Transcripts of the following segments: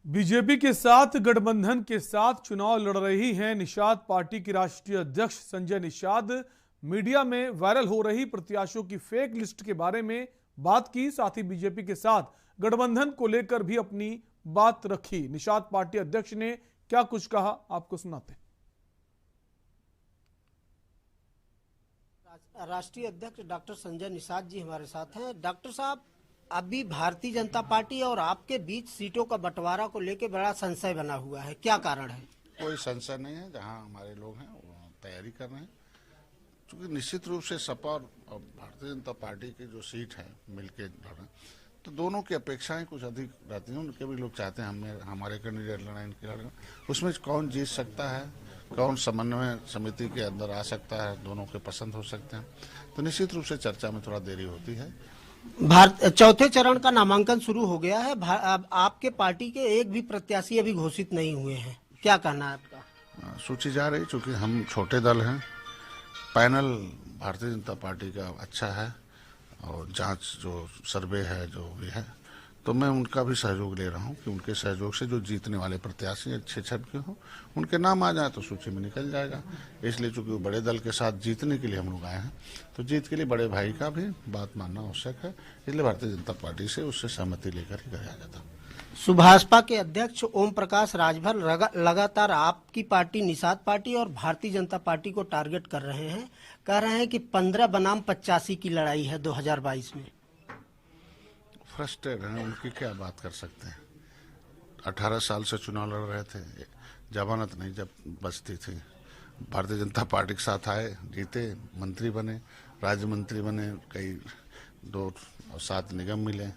BJP के साथ गठबंधन के साथ चुनाव लड़ रही हैं निषाद पार्टी की राष्ट्रीय अध्यक्ष संजय निषाद। मीडिया में वायरल हो रही प्रत्याशियों की फेक लिस्ट के बारे में बात की, साथ ही बीजेपी के साथ गठबंधन को लेकर भी अपनी बात रखी। निषाद पार्टी अध्यक्ष ने क्या कुछ कहा, आपको सुनाते हैं। राष्ट्रीय अध्यक्ष डॉक्टर संजय निषाद जी हमारे साथ हैं। डॉक्टर साहब, अभी भारतीय जनता पार्टी और आपके बीच सीटों का बंटवारा को लेकर बड़ा संशय बना हुआ है, क्या कारण है? कोई संशय नहीं है। जहां हमारे लोग हैं वो तैयारी कर रहे हैं, क्योंकि निश्चित रूप से सपा और भारतीय जनता पार्टी की जो सीट है मिलके लड़े, तो दोनों की अपेक्षाएं कुछ अधिक रहती हैं। उनके भी लोग चाहते हैं हमारे कैंडिडेट लड़े, इनके लड़े। उसमें कौन जीत सकता है, कौन समन्वय समिति के अंदर आ सकता है, दोनों के पसंद हो सकते हैं। तो निश्चित रूप से चर्चा में थोड़ा देरी होती है। चौथे चरण का नामांकन शुरू हो गया है। आपके पार्टी के एक भी प्रत्याशी अभी घोषित नहीं हुए हैं, क्या कहना है आपका? सूची जा रही, चूंकि हम छोटे दल हैं, पैनल भारतीय जनता पार्टी का अच्छा है और जांच जो सर्वे है जो भी है, तो मैं उनका भी सहयोग ले रहा हूं कि उनके सहयोग से जो जीतने वाले प्रत्याशी अच्छे छट के हों, उनके नाम आ जाए तो सूची में निकल जाएगा। इसलिए चूंकि वो बड़े दल के साथ जीतने के लिए हम लोग आए हैं, तो जीत के लिए बड़े भाई का भी बात मानना आवश्यक है। इसलिए भारतीय जनता पार्टी से उससे सहमति लेकर ही कराया जाता। सुभाषपा के अध्यक्ष ओम प्रकाश राजभर लगातार आपकी पार्टी निषाद पार्टी और भारतीय जनता पार्टी को टारगेट कर रहे हैं, कह रहे हैं कि 15 बनाम 85 की लड़ाई है 2022 में। फ्रस्ट्रेट हैं, उनकी क्या बात कर सकते हैं। 18 साल से चुनाव लड़ रहे थे, जमानत नहीं जब बचती थी। भारतीय जनता पार्टी के साथ आए, जीते, मंत्री बने, राज्य मंत्री बने, कई 2 और 7 निगम मिले,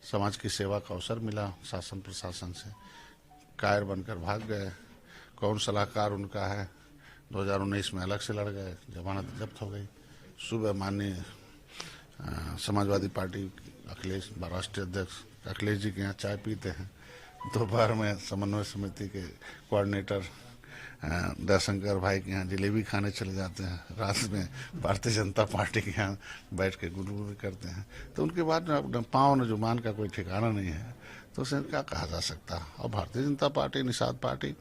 समाज की सेवा का अवसर मिला शासन प्रशासन से। कायर बनकर भाग गए। कौन सलाहकार उनका है, 2019 में अलग से लड़ गए, जमानत जब्त हो गई। सुबह माननीय समाजवादी पार्टी अखिलेश राष्ट्रीय अध्यक्ष अखिलेश जी के यहाँ चाय पीते हैं, दोपहर में समन्वय समिति के कोऑर्डिनेटर दयाशंकर भाई के यहाँ जलेबी खाने चले जाते हैं, रात में भारतीय जनता पार्टी के यहाँ बैठ के गुलगुल करते हैं। तो उनके बाद में अपने पाँव न जुबान का कोई ठिकाना नहीं है, तो उसे क्या कहा जा सकता। और भारतीय जनता पार्टी निषाद पार्टी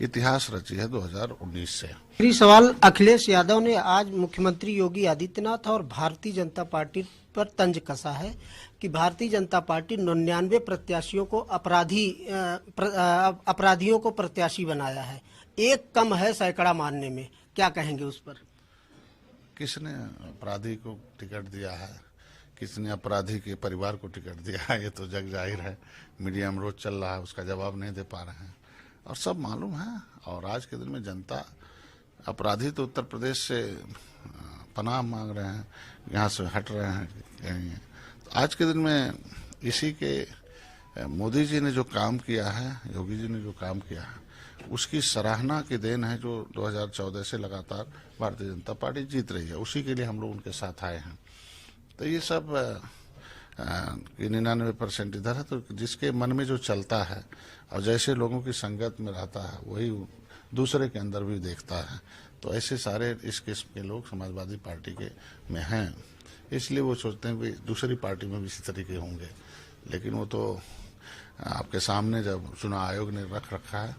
इतिहास रची है 2019 से। आखिरी सवाल, अखिलेश यादव ने आज मुख्यमंत्री योगी आदित्यनाथ और भारतीय जनता पार्टी पर तंज कसा है कि भारतीय जनता पार्टी 99 प्रत्याशियों को अपराधियों को प्रत्याशी बनाया है, एक कम है सैकड़ा मानने में, क्या कहेंगे उस पर? किसने अपराधी को टिकट दिया है, किसने अपराधी के परिवार को टिकट दिया है, ये तो जग जाहिर है। मीडिया में रोज चल रहा है, उसका जवाब नहीं दे पा रहे हैं और सब मालूम है। और आज के दिन में जनता, अपराधी तो उत्तर प्रदेश से पनाह मांग रहे हैं, यहाँ से हट रहे हैं कहीं। तो आज के दिन में इसी के मोदी जी ने जो काम किया है, योगी जी ने जो काम किया है, उसकी सराहना की देन है जो 2014 से लगातार भारतीय जनता पार्टी जीत रही है। उसी के लिए हम लोग उनके साथ आए हैं। तो ये सब 99% इधर है। तो जिसके मन में जो चलता है और जैसे लोगों की संगत में रहता है, वही दूसरे के अंदर भी देखता है। तो ऐसे सारे इस किस्म के लोग समाजवादी पार्टी के में हैं, इसलिए वो सोचते हैं कि दूसरी पार्टी में भी इसी तरीके होंगे। लेकिन वो तो आपके सामने जब चुनाव आयोग ने रख रखा है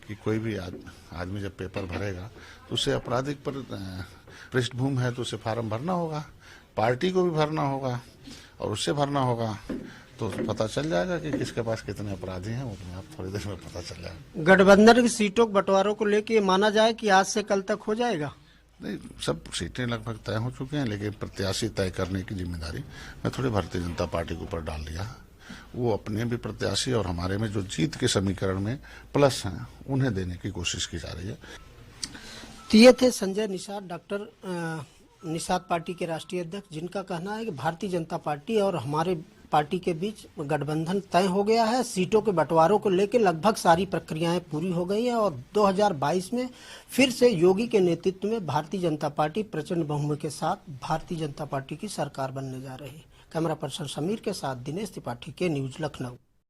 कि कोई भी आदमी जब पेपर भरेगा तो उसे आपराधिक पृष्ठभूमि है तो उसे फार्म भरना होगा, पार्टी को भी भरना होगा और उससे भरना होगा, तो पता चल जाएगा कि किसके पास कितने अपराधी हैं। वो अपने आप थोड़ी देर में पता चल जाएगा। गठबंधन की सीटों के बंटवारों को लेकर माना जाए कि आज से कल तक हो जाएगा? नहीं, सब सीटें लगभग तय हो चुकी हैं, लेकिन प्रत्याशी तय करने की जिम्मेदारी मैं थोड़ी भारतीय जनता पार्टी के ऊपर डाल दिया। वो अपने भी प्रत्याशी और हमारे में जो जीत के समीकरण में प्लस हैं, उन्हें देने की कोशिश की जा रही है। तो ये थे संजय निषाद, डॉक्टर निषाद पार्टी के राष्ट्रीय अध्यक्ष, जिनका कहना है कि भारतीय जनता पार्टी और हमारे पार्टी के बीच गठबंधन तय हो गया है। सीटों के बंटवारों को लेकर लगभग सारी प्रक्रियाएं पूरी हो गई हैं और 2022 में फिर से योगी के नेतृत्व में भारतीय जनता पार्टी प्रचंड बहुमत के साथ भारतीय जनता पार्टी की सरकार बनने जा रही है। कैमरा पर्सन समीर के साथ दिनेश त्रिपाठी के न्यूज लखनऊ।